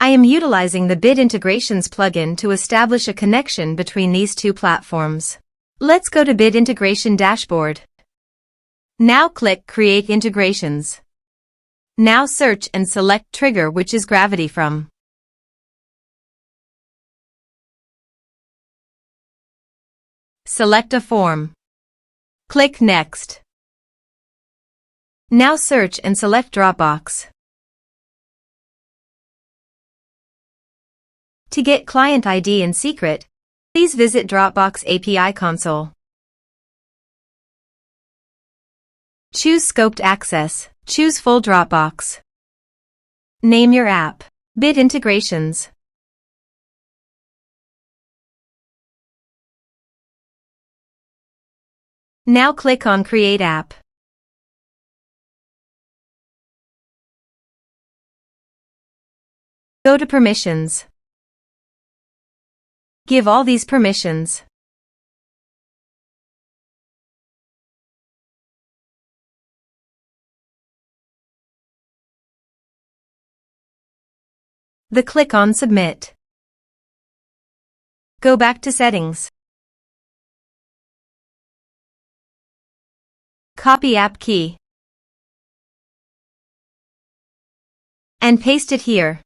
I am utilizing the Bit Integrations plugin to establish a connection between these two platforms. Let's go to Bit Integration Dashboard. Now click Create Integrations. Now search and select Trigger, which is Gravity from. Select a form. Click Next. Now search and select Dropbox. To get client ID and secret, please visit Dropbox API console. Choose Scoped Access. Choose Full Dropbox. Name your app. Bit Integrations. Now click on Create App. Go to Permissions. Give all these permissions. Click on Submit. Go back to Settings. Copy app key and paste it here.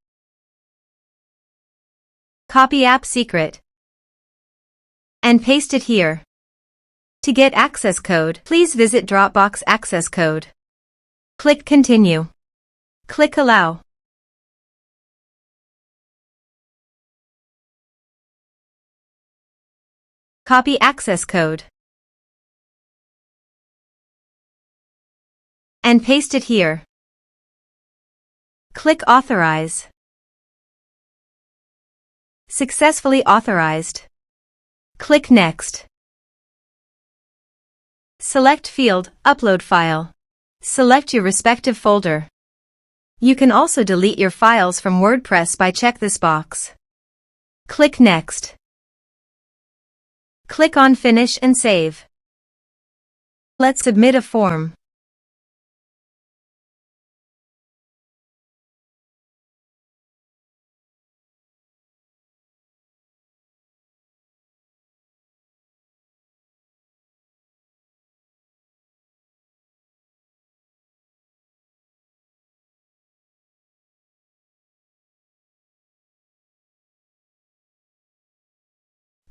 Copy app secret and paste it here. To get access code, please visit Dropbox access code. Click Continue. Click Allow. Copy access code and paste it here. Click Authorize. Successfully authorized. Click Next. Select field, Upload file. Select your respective folder. You can also delete your files from WordPress by check this box. Click Next. Click on Finish and Save. Let's submit a form.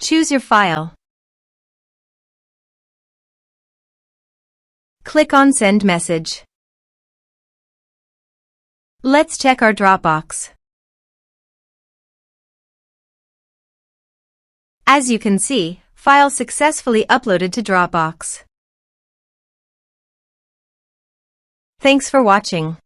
Choose your file. Click on Send Message. Let's check our Dropbox. As you can see, file successfully uploaded to Dropbox. Thanks for watching.